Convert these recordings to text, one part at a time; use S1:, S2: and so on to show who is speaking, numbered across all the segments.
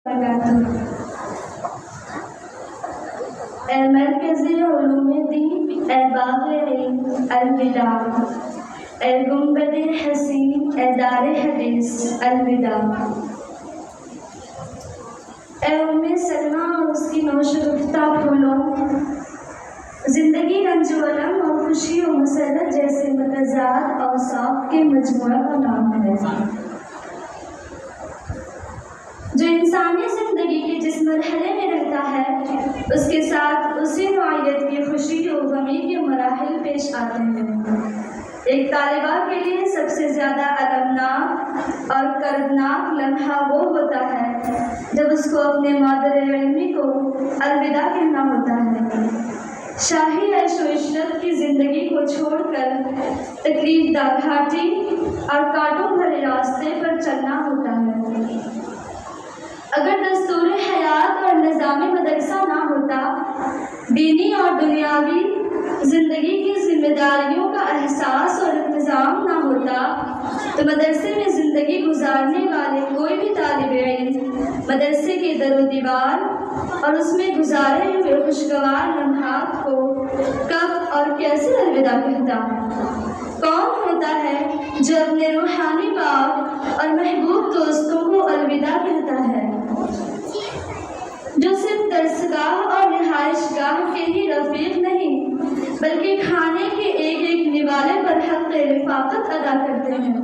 S1: مرکز علوم دین، باغ علم، الوداع، گنبد حسین، دار حدیث، الوداع۔ ام سلمہ اور اس کی نوش گفتہ پھولوں، زندگی رنج و الم اور خوشی و مسرت جیسے متضاد اوصاف کے مجموعہ کا نام ہے، جو انسانی زندگی کے جس مرحلے میں رہتا ہے اس کے ساتھ اسی نوعیت کی خوشی و غمی کے مراحل پیش آتے ہیں۔ ایک طالبہ کے لیے سب سے زیادہ المناک اور کردناک لمحہ وہ ہوتا ہے جب اس کو اپنے مادر علمی کو الوداع کہنا ہوتا ہے، شاہی عیش و عشرت کی زندگی کو چھوڑ کر تکلیف دہ گھاٹی اور کانٹوں بھرے راستے پر چلنا ہوتا ہے۔ اگر دستور حیات اور نظام مدرسہ نہ ہوتا، دینی اور دنیاوی زندگی کی ذمہ داریوں کا احساس اور انتظام نہ ہوتا، تو مدرسے میں زندگی گزارنے والے کوئی بھی طالب علم مدرسے کے در و دیوار اور اس میں گزارے ہوئے خوشگوار لمحات کو کب اور کیسے الوداع کہتا؟ کون ہوتا ہے جو اپنے روحانی باپ اور محبوب دوستوں کو الوداع کہتا ہے، جو صرف درسگاہ اور رہائش گاہ کے ہی رفیق نہیں بلکہ کھانے کے ایک ایک نوالے پر حق رفاقت ادا کرتے ہیں؟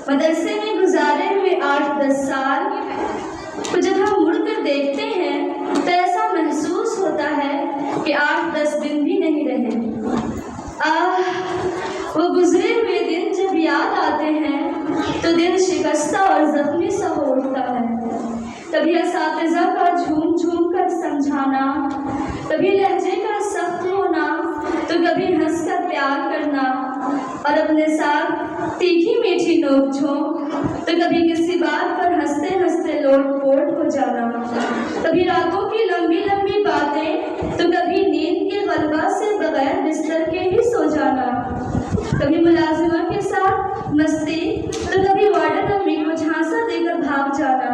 S1: مدرسے میں گزارے ہوئے 8-10 سال کو جب ہم مڑ کر دیکھتے ہیں تو ایسا محسوس ہوتا ہے کہ 8-10 دن بھی نہیں رہے۔ وہ گزرے ہوئے دن جب یاد آتے ہیں تو دل شکستہ اور زخمی سا ہو اٹھتا ہے۔ کبھی اساتذہ کا جھوم جھوم کر سمجھانا، کبھی لہجے کا سخت ہونا، تو کبھی ہنس کر پیار کرنا اور اپنے ساتھ تیکھی میٹھی نوک جھونک، تو کبھی کسی بات پر ہنستے ہنستے لوٹ پوٹ ہو جانا، کبھی راتوں کی لمبی لمبی باتیں تو کبھی نیند کے غلبہ سے بغیر بستر کے ہی سو جانا، کبھی ملازمہ کے ساتھ مستی تو کبھی وارڈن امی کو جھانسا دے کر بھاگ جانا،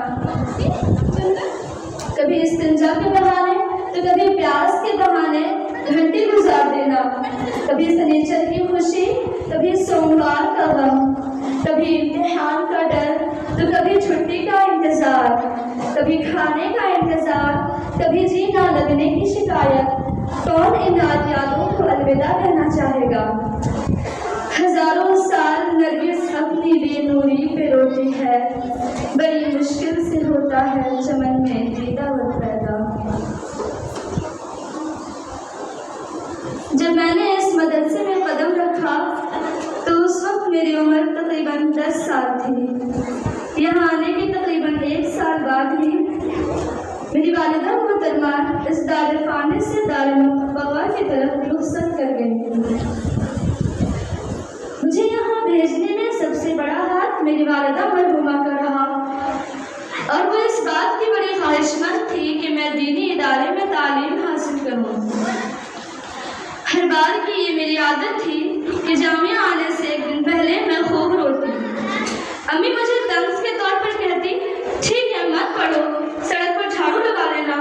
S1: کبھی استنجا کے بہانے تو کبھی پیاس کے بہانے گھنٹے گزار دینا، کبھی سنیچر کی خوشی، کبھی سوموار کا غم، کبھی امتحان کا ڈر تو کبھی چھٹی کا انتظار، کبھی کھانے کا انتظار، کبھی جی نہ لگنے کی شکایت۔ کون ان یادوں کو الوداع کہنا چاہے گا؟ ہزاروں سال نرگس اپنی بے نوری پہ روتی ہے، بڑی مشکل سے ہوتا ہے چمن میں دیدہ و پیدا۔ جب میں نے اس مدرسے میں قدم رکھا تو اس وقت میری عمر تقریباً 10 سال تھی۔ یہاں آنے کے تقریباً 1 سال بعد ہی میری والدہ محترمہ اس دار فانی سے دار بغا کی طرف رخصت کر گئی۔ مجھے یہاں بھیجنے میں سب سے بڑا ہاتھ میری والدہ مرحومہ کا رہا، اور وہ اس بات کی بڑی خواہش مند تھی کہ میں دینی ادارے میں تعلیم حاصل کروں۔ ہر بار کی یہ میری عادت تھی کہ جامعہ آنے سے 1 دن پہلے میں خوب روتی۔ امی مجھے طنز کے طور پر کہتی، ٹھیک ہے مت پڑھو، سڑک پر جھاڑو لگا لینا،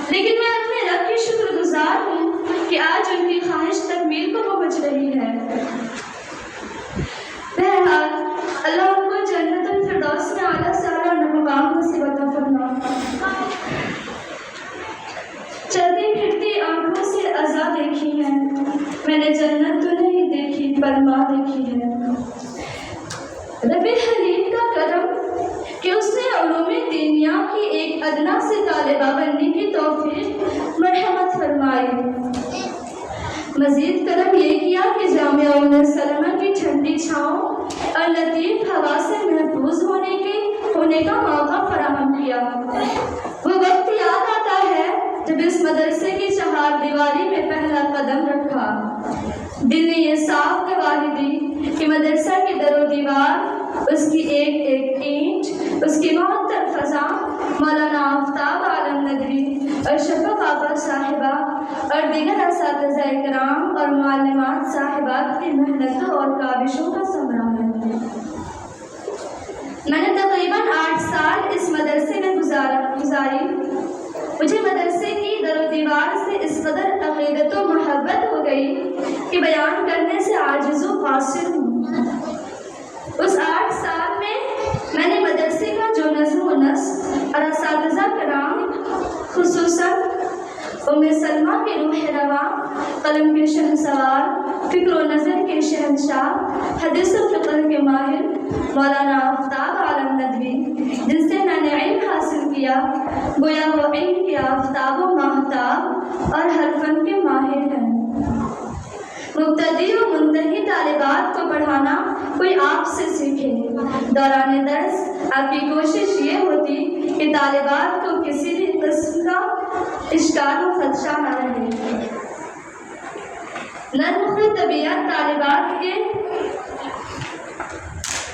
S1: لیکن میں اپنے رب کی شکر گزار ہوں کہ آج ان کی خواہش تکمیل کو پہنچ رہی ہے۔ بہرحال اللہ ان کو جنت الفردوس میں اعلیٰ سے اعلیٰ مقام نصیب عطا فرما۔ چلتی پھرتی آنکھوں سے عزا دیکھی ہے میں نے، جنت تو نہیں دیکھی پر ماں دیکھی ہے۔ رب حلیم کا کرم کہ اس نے علوم دینیا کی ایک ادنا سے طالبہ بننے کی توفیق مرحمت فرمائی۔ مزید کرم یہ کیا کہ جامعہ ام سلمہ کی ٹھنڈی چھاؤں اور لطیف ہوا سے محفوظ ہونے کا موقع فراہم کیا۔ وہ وقت یاد آتا ہے جب اس مدرسے کی 4 دیواری میں پہلا قدم رکھا۔ دل نے یہ صاف گواہی دی کہ مدرسہ کے در و دیوار، اس کی ایک ایک اینٹ، اس کی معطر فضا، مولانا آفتاب عالم ندوی اور شفق آقا صاحبہ اور دیگر اساتذہ کرام اور معلمات صاحبات کی محنتوں اور کاوشوں کا ثمرہ ہے۔ میں نے تقریباً 8 سال اس مدرسے میں گزاری. مجھے مدرسے کی در و دیوار سے اس قدر عقیدت و محبت ہو گئی کہ بیان کرنے سے عاجز و قاصر ہوں. اس 8 سال میں نے مدرسے کا جو نظم و نسق اور اساتذہ کرام خصوصاً ام سلمہ کے روح رواں، قلم کے شہسوار، فکر و نظر کے شہنشاہ، حدیث و فقہ کے ماہر مولانا آفتاب عالم ندوی، جن سے میں نے علم حاصل کیا، گویا وہ علم کے آفتاب و ماہتاب اور ہر فن کے ماہر ہیں. مبتدی و منتہی طالبات کو پڑھانا کوئی آپ سے سیکھے. دوران درس آپ کی کوشش یہ ہوتی کہ طالبات کو کسی بھی قسم کا اشکال و خدشہ نہ رہے. نرم خو طبیعت طالبات کے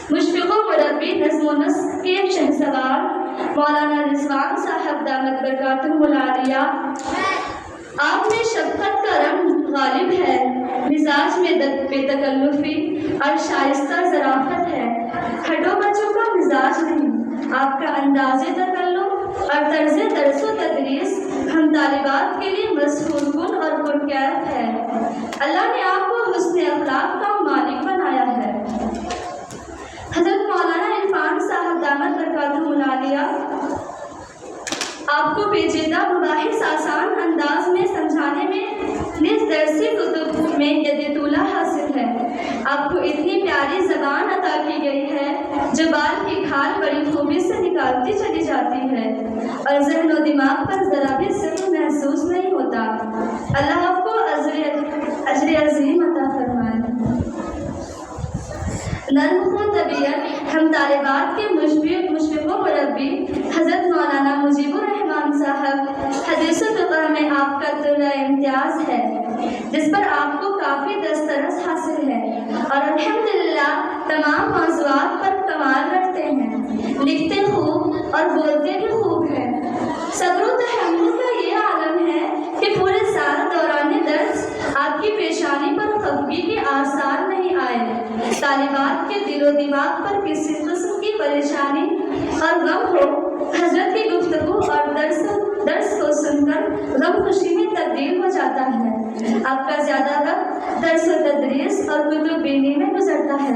S1: مشفق و مربی، نظم و نسق کے شہسوار مولانا رضوان صاحب دامت برکاتہ العالیہ، آپ میں شفقت کا رنگ غالب ہے، مزاج میں بے تکلفی اور شائستہ ظرافت ہے. کھٹو بچوں کا مزاج نہیں. آپ کا انداز تکلف اور طرز درس و تدریس ہم طالبات کے لیے مسحور کن اور پرکیف ہے. اللہ نے آپ کو حسن اخلاق کا مالک بنایا ہے. حضرت مولانا عرفان صاحب دامت برکاتہ العالیہ آپ کو پیچیدہ مباحث آسان انداز میں سمجھانے میں نز درسی کتب میں ید طولہ حاصل ہے. آپ کو اتنی پیاری زبان عطا کی گئی ہے جو بال کی کھال بڑی خوبی سے نکالتی چلی جاتی ہے اور ذہن و دماغ پر ذرا بھی ثقل محسوس نہیں ہوتا. اللہ آپ کو اجر عظیم عطا فرمائے. نرم خو طبیعت ہم طالبات کے مشفق و مربی حضرت مولانا مجیب الرحمان صاحب، حدیث و فقہ میں آپ کا درجہ امتیاز ہے جس پر آپ کو کافی دسترس حاصل ہے اور الحمدللہ تمام موضوعات پر کمال رکھتے ہیں. لکھتے خوب اور بولتے بھی خوب ہیں. صبر و تحمل کا یہ عالم ہے کہ پورے سال دوران درس آپ کی پیشانی پر خفگی کے آثار نہیں آئے. طالبات کے دل و دماغ پر کسی قسم کی پریشانی اور غم ہو، حضرت کی گفتگو اور درس کو سن کر غم خوشی میں تبدیل ہو جاتا ہے. آپ کا زیادہ وقت درس و تدریس اور کتب بینی میں گزرتا ہے.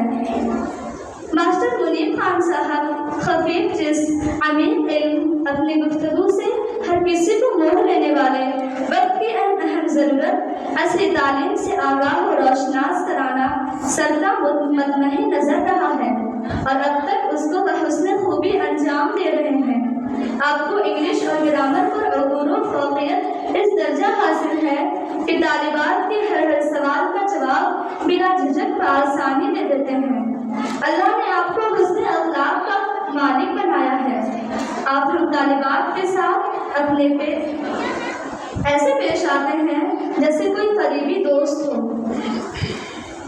S1: ماسٹر منیب خان صاحب خفیف جسم، عمیق علم، اپنی گفتگو سے ہر کسی کو موہ لینے والے، وقت کی اہم ضرورت عصری تعلیم سے آگاہ و روشناس کرانا سرتا مطمئن نظر رہا ہے اور اب تک اس کو بحسن خوبی انجام دے رہے ہیں. آپ کو انگلش اور گرامر پر عبور و فوقیت اس درجہ حاصل ہے کہ طالبات کے ہر سوال کا جواب بلا جھجک بآسانی دے دیتے ہیں. اللہ نے آپ کو حسن اخلاق کا مالک بنایا ہے. آپ ہم طالبات کے ساتھ اپنے ایسے پیش آتے ہیں جیسے کوئی قریبی دوست ہو.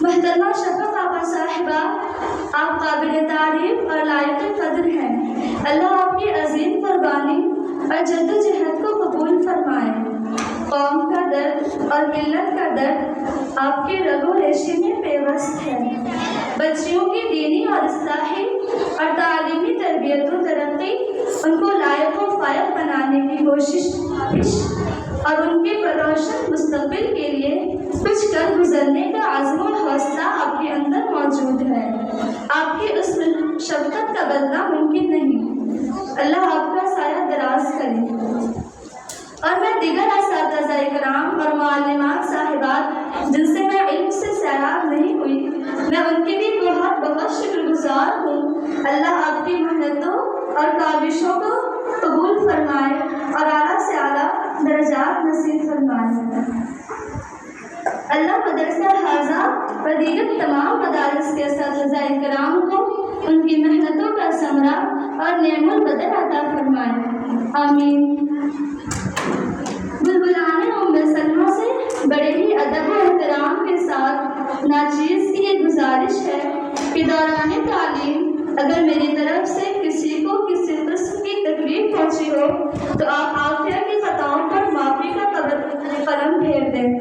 S1: محترمہ شفق آپا صاحبہ، آپ قابل تعریف اور لائق قدر ہیں. اللہ آپ کی عظیم قربانی اور جدوجہد کو قبول فرمائے. قوم کا درد اور ملت کا درد آپ کے رگ و ریشے میں پیوست ہے. بچیوں کی دینی اور اصلاحی اور تعلیمی تربیت و ترقی، ان کو لائق و فائق بنانے کی کوشش اور ان کے روشن مستقبل کے لیے کچھ کر گزرنے کا عزم و حوصلہ آپ کے اندر موجود ہے. آپ کی اس شفقت کا بدلہ ممکن نہیں. اللہ آپ کا سایہ دراز کرے. اور میں دیگر اساتذہ کرام اور معلمات صاحبات جن سے میں علم سے سیراب نہیں ہوئی، میں ان کے لیے بہت بہت شکر گزار ہوں. اللہ آپ کی محنتوں اور کاوشوں کو قبول فرمائے اور اعلیٰ سے اعلیٰ درجات نصیب فرمائے. اللہ مدرسہ حاضہ و دیگر تمام مدارس کے اساتذہ کرام کو ان کی محنتوں کا ثمرہ اور نعم البدل عطا فرمائے. آمین. بلبلان ام سلمہ سے بڑے ہی ادب و احترام کے ساتھ ناچیز کی یہ گزارش ہے کہ دوران تعلیم اگر میری طرف سے کسی کو کسی قسم کی تکلیف پہنچی ہو تو آپ عافیہ کی خطاؤں پر معافی کا قلم پھیر دیں.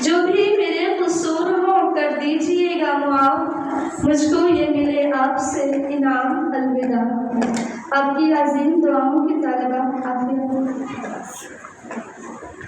S1: جو بھی میرے قصور ہو کر دیجیے گا معاف. مجھ کو یہ ملے آپ سے انعام الوداع، آپ کی عظیم دعاؤں کی طالبہ